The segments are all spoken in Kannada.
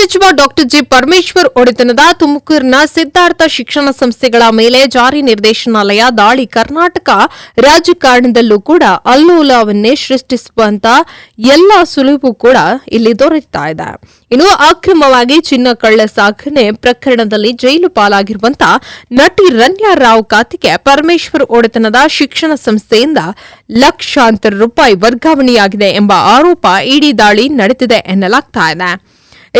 ಸಚಿವ ಡಾಕ್ಟರ್ ಜಿ ಪರಮೇಶ್ವರ್ ಒಡೆತನದ ತುಮಕೂರಿನ ಸಿದ್ಧಾರ್ಥ ಶಿಕ್ಷಣ ಸಂಸ್ಥೆಗಳ ಮೇಲೆ ಜಾರಿ ನಿರ್ದೇಶನಾಲಯ ದಾಳಿ ಕರ್ನಾಟಕ ರಾಜಕಾರಣದಲ್ಲೂ ಕೂಡ ಅಲ್ಲೋಲವನ್ನೇ ಸೃಷ್ಟಿಸುವಂತ ಎಲ್ಲ ಸುಳಿವು ಕೂಡ ಇಲ್ಲಿ ದೊರೆತಾ ಇದೆ. ಇನ್ನು ಅಕ್ರಮವಾಗಿ ಚಿನ್ನ ಕಳ್ಳ ಸಾಗಣೆ ಪ್ರಕರಣದಲ್ಲಿ ಜೈಲು ಪಾಲಾಗಿರುವಂತಹ ನಟಿ ರನ್ಯಾ ರಾವ್ ಖಾತೆಗೆ ಪರಮೇಶ್ವರ್ ಒಡೆತನದ ಶಿಕ್ಷಣ ಸಂಸ್ಥೆಯಿಂದ ಲಕ್ಷಾಂತರ ರೂಪಾಯಿ ವರ್ಗಾವಣೆಯಾಗಿದೆ ಎಂಬ ಆರೋಪ ಇಡಿ ದಾಳಿ ನಡೆದಿದೆ ಎನ್ನಲಾಗ್ತಾ ಇದೆ.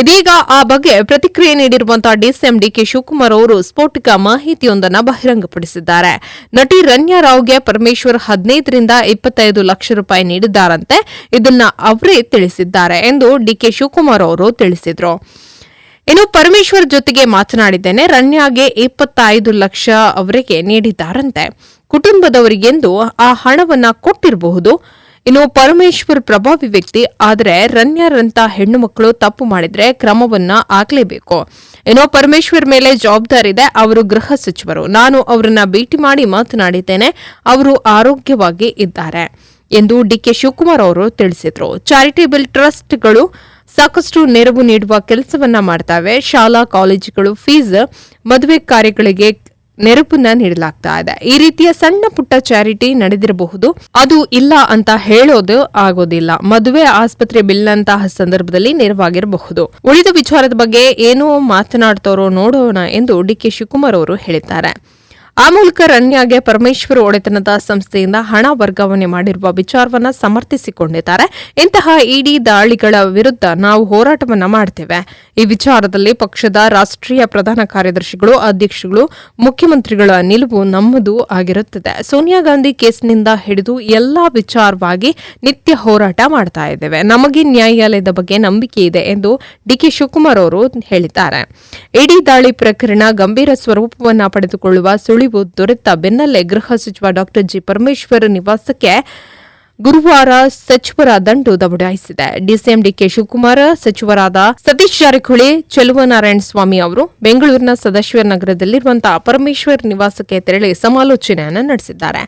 ಇದೀಗ ಆ ಬಗ್ಗೆ ಪ್ರತಿಕ್ರಿಯೆ ನೀಡಿರುವಂತಹ ಡಿಸಿಎಂ ಡಿಕೆ ಶಿವಕುಮಾರ್ ಅವರು ಸ್ಫೋಟಕ ಮಾಹಿತಿಯೊಂದನ್ನು ಬಹಿರಂಗಪಡಿಸಿದ್ದಾರೆ. ನಟಿ ರನ್ಯಾ ರಾವ್ಗೆ ಪರಮೇಶ್ವರ್ 15ರಿಂದ 25 ಲಕ್ಷ ರೂಪಾಯಿ ನೀಡಿದ್ದಾರಂತೆ. ಇದನ್ನ ಅವರೇ ತಿಳಿಸಿದ್ದಾರೆ ಎಂದು ಡಿಕೆ ಶಿವಕುಮಾರ್ ಅವರು ತಿಳಿಸಿದ್ರು. ಇನ್ನು ಪರಮೇಶ್ವರ್ ಜೊತೆಗೆ ಮಾತನಾಡಿದ್ದೇನೆ, ರನ್ಯಾಗೆ 25 ಲಕ್ಷ ಅವರಿಗೆ ನೀಡಿದ್ದಾರಂತೆ. ಕುಟುಂಬದವರಿಗೆಂದು ಆ ಹಣವನ್ನ ಕೊಟ್ಟಿರಬಹುದು. ಇನ್ನು ಪರಮೇಶ್ವರ್ ಪ್ರಭಾವಿ ವ್ಯಕ್ತಿ, ಆದರೆ ರನ್ಯಾರಂತ ಹೆಣ್ಣು ಮಕ್ಕಳು ತಪ್ಪು ಮಾಡಿದ್ರೆ ಕ್ರಮವನ್ನ ಆಗಲೇಬೇಕು. ಇನ್ನು ಪರಮೇಶ್ವರ್ ಮೇಲೆ ಜವಾಬ್ದಾರಿ ಇದೆ. ಅವರು ಗೃಹ ಸಚಿವರು. ನಾನು ಅವರನ್ನ ಭೇಟಿ ಮಾಡಿ ಮಾತನಾಡಿದ್ದೇನೆ. ಅವರು ಆರೋಗ್ಯವಾಗಿ ಇದ್ದಾರೆ ಎಂದು ಡಿಕೆ ಶಿವಕುಮಾರ್ ಅವರು ತಿಳಿಸಿದರು. ಚಾರಿಟೇಬಲ್ ಟ್ರಸ್ಟ್ಗಳು ಸಾಕಷ್ಟು ನೆರವು ನೀಡುವ ಕೆಲಸವನ್ನ ಮಾಡ್ತವೆ. ಶಾಲಾ ಕಾಲೇಜುಗಳು ಫೀಸ್, ಮದುವೆ ಕಾರ್ಯಗಳಿಗೆ ನೆರವನ್ನ ನೀಡಲಾಗ್ತಾ ಇದೆ. ಈ ರೀತಿಯ ಸಣ್ಣ ಪುಟ್ಟ ಚಾರಿಟಿ ನಡೆದಿರಬಹುದು, ಅದು ಇಲ್ಲ ಅಂತ ಹೇಳೋದು ಆಗೋದಿಲ್ಲ. ಮದುವೆ, ಆಸ್ಪತ್ರೆ ಬಿಲ್ ಅಂತಹ ಸಂದರ್ಭದಲ್ಲಿ ನೆರವಾಗಿರಬಹುದು. ಉಳಿದ ವಿಚಾರದ ಬಗ್ಗೆ ಏನೋ ಮಾತನಾಡ್ತಾರೋ ನೋಡೋಣ ಎಂದು ಡಿಕೆ ಶಿವಕುಮಾರ್ ಅವರು ಹೇಳಿದ್ದಾರೆ. ಆ ಮೂಲಕ ರನ್ಯಾಗೆ ಪರಮೇಶ್ವರ್ ಒಡೆತನದ ಸಂಸ್ಥೆಯಿಂದ ಹಣ ವರ್ಗಾವಣೆ ಮಾಡಿರುವ ವಿಚಾರವನ್ನ ಸಮರ್ಥಿಸಿಕೊಂಡಿದ್ದಾರೆ. ಇಂತಹ ಇಡಿ ದಾಳಿಗಳ ವಿರುದ್ಧ ನಾವು ಹೋರಾಟವನ್ನ ಮಾಡ್ತೇವೆ. ಈ ವಿಚಾರದಲ್ಲಿ ಪಕ್ಷದ ರಾಷ್ಟ್ರೀಯ ಪ್ರಧಾನ ಕಾರ್ಯದರ್ಶಿಗಳು, ಅಧ್ಯಕ್ಷಗಳು, ಮುಖ್ಯಮಂತ್ರಿಗಳ ನಿಲುವು ನಮ್ಮದು ಆಗಿರುತ್ತದೆ. ಸೋನಿಯಾ ಗಾಂಧಿ ಕೇಸ್ನಿಂದ ಹಿಡಿದು ಎಲ್ಲಾ ವಿಚಾರವಾಗಿ ನಿತ್ಯ ಹೋರಾಟ ಮಾಡ್ತಾ ಇದ್ದೇವೆ. ನಮಗೆ ನ್ಯಾಯಾಲಯದ ಬಗ್ಗೆ ನಂಬಿಕೆ ಇದೆ ಎಂದು ಡಿಕೆ ಶಿವಕುಮಾರ್ ಅವರು ಹೇಳಿದ್ದಾರೆ. ಇಡಿ ದಾಳಿ ಪ್ರಕರಣ ಗಂಭೀರ ಸ್ವರೂಪವನ್ನು ಪಡೆದುಕೊಳ್ಳುವ ಸುಳಿವು ದೊರೆತ ಬೆನ್ನಲ್ಲೇ ಗೃಹ ಸಚಿವ ಡಾಕ್ಟರ್ ಜಿ ಪರಮೇಶ್ವರ್ ನಿವಾಸಕ್ಕೆ ಗುರುವಾರ ಸಚಿವರ ದಂಡು ದಬಾಯಿಸಿದೆ. ಡಿಸಿಎಂ ಡಿಕೆ ಶಿವಕುಮಾರ್, ಸಚಿವರಾದ ಸತೀಶ್ ಜಾರಕಿಹೊಳಿ, ಚೆಲುವನಾರಾಯಣ ಸ್ವಾಮಿ ಅವರು ಬೆಂಗಳೂರಿನ ಸದಾಶಿವ ನಗರದಲ್ಲಿರುವಂತಹ ಪರಮೇಶ್ವರ್ ನಿವಾಸಕ್ಕೆ ತೆರಳಿ ಸಮಾಲೋಚನೆಯನ್ನು ನಡೆಸಿದ್ದಾರೆ.